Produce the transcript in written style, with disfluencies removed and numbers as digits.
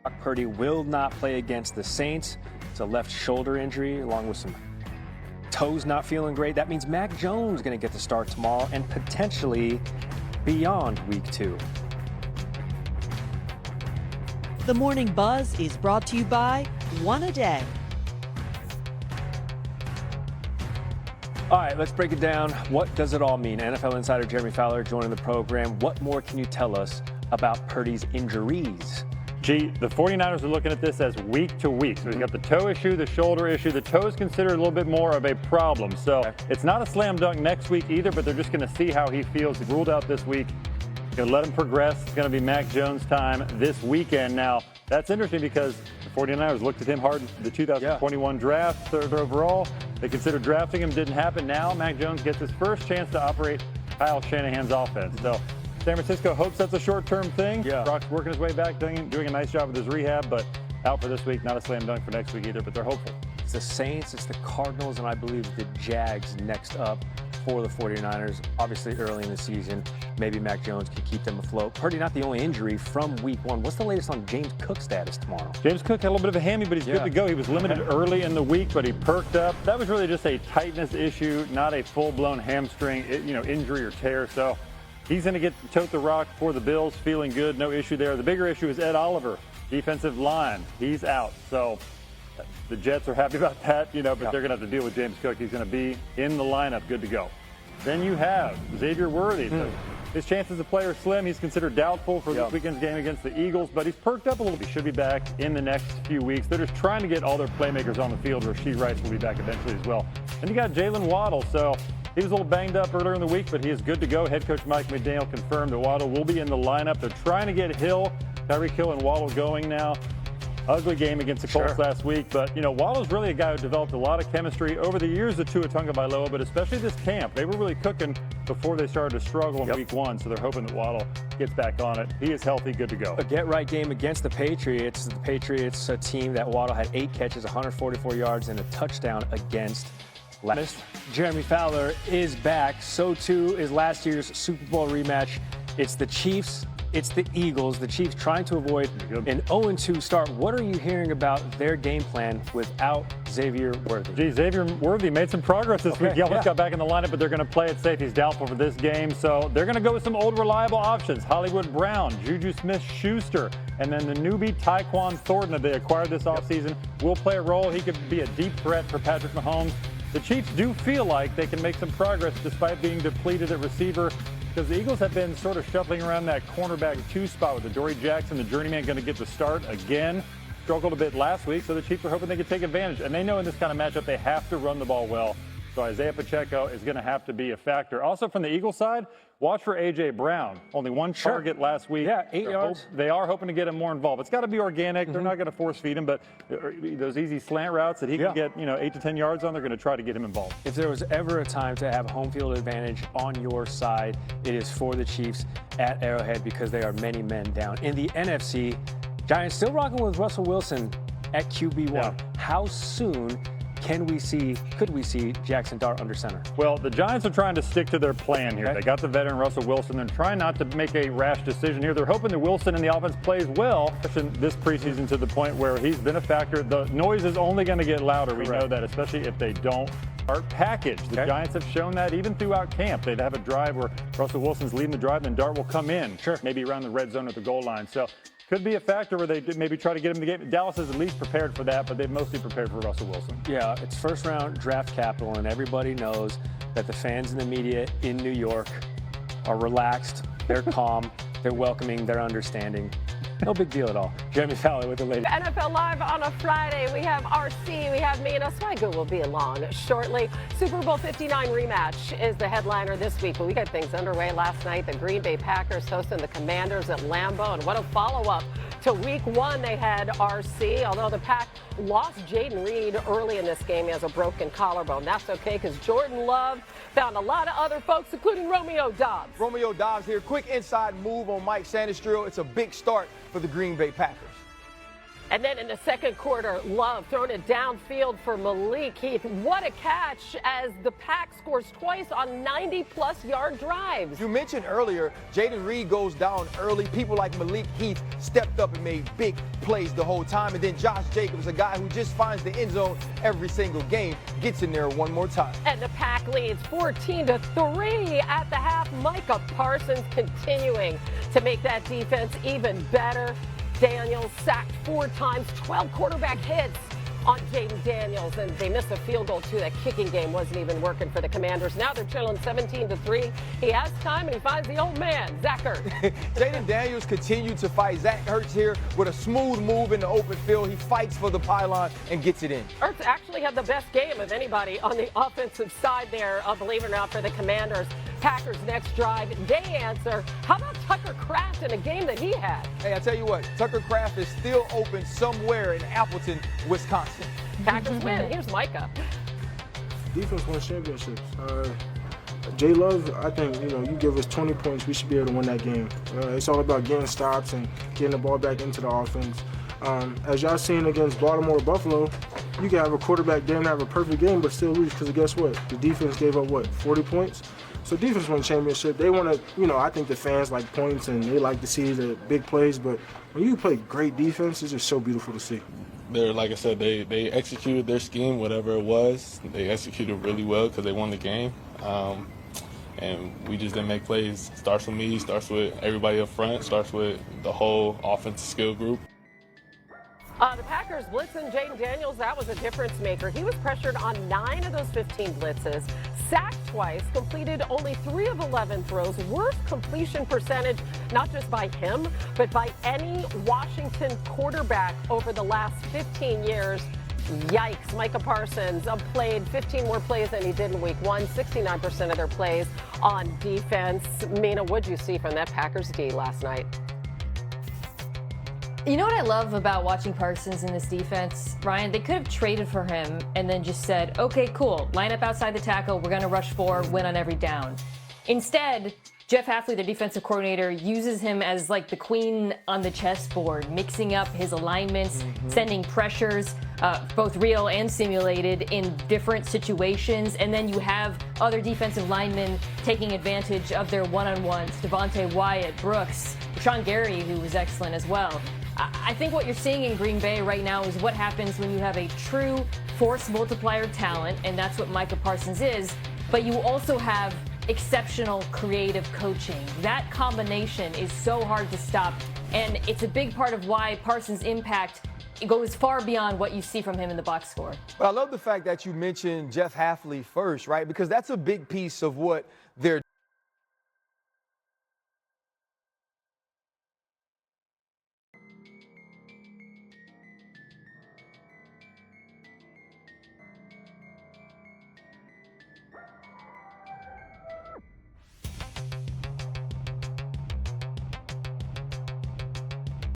Brock Purdy will not play against the Saints. It's a left shoulder injury along with some toes not feeling great. That means Mac Jones is going to get the start tomorrow and potentially beyond week 2. The Morning Buzz is brought to you by One A Day. All right, let's break it down. What does it all mean? NFL insider Jeremy Fowler joining the program. What more can you tell us about Purdy's injuries? Gee, the 49ers are looking at this as week to week. So we've got the toe issue, the shoulder issue. The toe is considered a little bit more of a problem. So it's not a slam dunk next week either, but they're just going to see how he feels. He's ruled out this week. Going to let him progress. It's going to be Mac Jones time this weekend. Now, that's interesting because the 49ers looked at him hard in the 2021 draft, 3rd overall. They considered drafting him, didn't happen. Now Mac Jones gets his first chance to operate Kyle Shanahan's offense. So San Francisco hopes that's a short-term thing. Brock's working his way back, doing a nice job with his rehab, but out for this week. Not a slam dunk for next week either, but they're hopeful. It's the Saints, it's the Cardinals, and I believe the Jags next up for the 49ers. Obviously early in the season, maybe Mac Jones can keep them afloat. Purdy not the only injury from week 1. What's the latest on James Cook's status tomorrow? James Cook had a little bit of a hammy, but he's good to go. He was limited early in the week, but he perked up. That was really just a tightness issue, not a full-blown hamstring injury or tear. So he's going to get to tote the rock for the Bills, feeling good, no issue there. The bigger issue is Ed Oliver, defensive line. He's out. So the Jets are happy about that, but they're going to have to deal with James Cook. He's going to be in the lineup, good to go. Then you have Xavier Worthy. His chances to play are slim. He's considered doubtful for this weekend's game against the Eagles, but he's perked up a little bit. He should be back in the next few weeks. They're just trying to get all their playmakers on the field. Rasheed Rice will be back eventually as well. And you got Jalen Waddle. So he was a little banged up earlier in the week, but he is good to go. Head coach Mike McDaniel confirmed that Waddle will be in the lineup. They're trying to get Tyreek Hill and Waddle going now. Ugly game against the Colts last week, but Waddle's really a guy who developed a lot of chemistry over the years of Tua Tagovailoa, but especially this camp. They were really cooking before they started to struggle in week 1, so they're hoping that Waddle gets back on it. He is healthy, good to go. A get-right game against the Patriots. The Patriots, a team that Waddle had 8 catches, 144 yards, and a touchdown against. Jeremy Fowler is back. So too is last year's Super Bowl rematch. It's the Chiefs. It's the Eagles. The Chiefs trying to avoid an 0-2 start. What are you hearing about their game plan without Xavier Worthy? Xavier Worthy made some progress this week. He almost got back in the lineup, but they're going to play it safe. He's doubtful for this game. So they're going to go with some old reliable options. Hollywood Brown, Juju Smith-Schuster, and then the newbie Tyquan Thornton that they acquired this offseason will play a role. He could be a deep threat for Patrick Mahomes. The Chiefs do feel like they can make some progress despite being depleted at receiver, because the Eagles have been sort of shuffling around that cornerback 2 spot with the Dory Jackson, the journeyman, going to get the start again. Struggled a bit last week, so the Chiefs are hoping they can take advantage. And they know in this kind of matchup they have to run the ball well. So Isaiah Pacheco is going to have to be a factor. Also from the Eagles side, watch for A.J. Brown. Only 1 target last week. 8 yards. They are hoping to get him more involved. It's got to be organic. They're not going to force feed him, but those easy slant routes that he can get 8 to 10 yards on, they're going to try to get him involved. If there was ever a time to have home field advantage on your side, it is for the Chiefs at Arrowhead because they are many men down. In the NFC, Giants still rocking with Russell Wilson at QB1. How soon could we see Jackson Dart under center? Well, the Giants are trying to stick to their plan here. They got the veteran Russell Wilson. They're trying not to make a rash decision here. They're hoping that Wilson and the offense plays well this preseason to the point where he's been a factor. The noise is only going to get louder. We know that, especially if they don't Dart package. The Giants have shown that even throughout camp. They'd have a drive where Russell Wilson's leading the drive, then Dart will come in, maybe around the red zone at the goal line. So could be a factor where they maybe try to get him in the game. Dallas is at least prepared for that, but they've mostly prepared for Russell Wilson. Yeah, it's first-round draft capital, and everybody knows that the fans and the media in New York are relaxed, they're calm, they're welcoming, they're understanding. No big deal at all. Jeremy Fowler with the latest. NFL Live on a Friday. We have RC, we have me, and Oswego will be along shortly. Super Bowl 59 rematch is the headliner this week, but we got things underway last night. The Green Bay Packers hosting the Commanders at Lambeau, and what a follow-up to week 1 they had, RC. Although the Pack lost Jayden Reed early in this game, he has a broken collarbone. That's okay, because Jordan Love found a lot of other folks, including Romeo Doubs. Romeo Doubs here. Quick inside move on Mike Sanders drill. It's a big start for the Green Bay Packers. And then in the second quarter, Love throwing it downfield for Malik Heath. What a catch as the Pack scores twice on 90-plus yard drives. You mentioned earlier, Jayden Reed goes down early. People like Malik Heath stepped up and made big plays the whole time. And then Josh Jacobs, a guy who just finds the end zone every single game, gets in there one more time. And the Pack leads 14-3 at the half. Micah Parsons continuing to make that defense even better. Daniels sacked 4 times, 12 quarterback hits on Jayden Daniels, and they missed a field goal too. That kicking game wasn't even working for the Commanders. Now they're trailing 17-3. He has time, and he finds the old man, Zach Ertz. Jayden Daniels continued to fight Zach Ertz here with a smooth move in the open field. He fights for the pylon and gets it in. Ertz actually had the best game of anybody on the offensive side there, believe it or not, for the Commanders. Packers next drive, they answer. How about Tucker Kraft in a game that he had? Hey, I tell you what, Tucker Kraft is still open somewhere in Appleton, Wisconsin. Packers win. Here's Micah. Defense wins championships. J Love, I think, you give us 20 points, we should be able to win that game. It's all about getting stops and getting the ball back into the offense. As y'all seen against Baltimore, Buffalo, you can have a quarterback damn have a perfect game but still lose because guess what? The defense gave up, 40 points? So defense won championship. They want to, I think the fans like points and they like to see the big plays, but when you play great defense, it's just so beautiful to see. They're, like I said, they executed their scheme, whatever it was. They executed really well because they won the game. And we just didn't make plays. Starts with me, starts with everybody up front, starts with the whole offensive skill group. The Packers blitzing Jayden Daniels, that was a difference maker. He was pressured on 9 of those 15 blitzes, sacked twice, completed only 3 of 11 throws. Worst completion percentage, not just by him, but by any Washington quarterback over the last 15 years. Yikes. Micah Parsons played 15 more plays than he did in week 1, 69% of their plays on defense. Mina, what'd you see from that Packers D last night? You know what I love about watching Parsons in this defense, Ryan? They could have traded for him and then just said, okay, cool, line up outside the tackle, we're going to rush 4, win on every down. Instead, Jeff Hafley, the defensive coordinator, uses him as like the queen on the chessboard, mixing up his alignments, sending pressures, both real and simulated, in different situations. And then you have other defensive linemen taking advantage of their one-on-ones. Devontae Wyatt, Brooks, Sean Gary, who was excellent as well. I think what you're seeing in Green Bay right now is what happens when you have a true force multiplier talent, and that's what Micah Parsons is, but you also have exceptional creative coaching. That combination is so hard to stop, and it's a big part of why Parsons' impact goes far beyond what you see from him in the box score. But I love the fact that you mentioned Jeff Hafley first, right? Because that's a big piece of what they're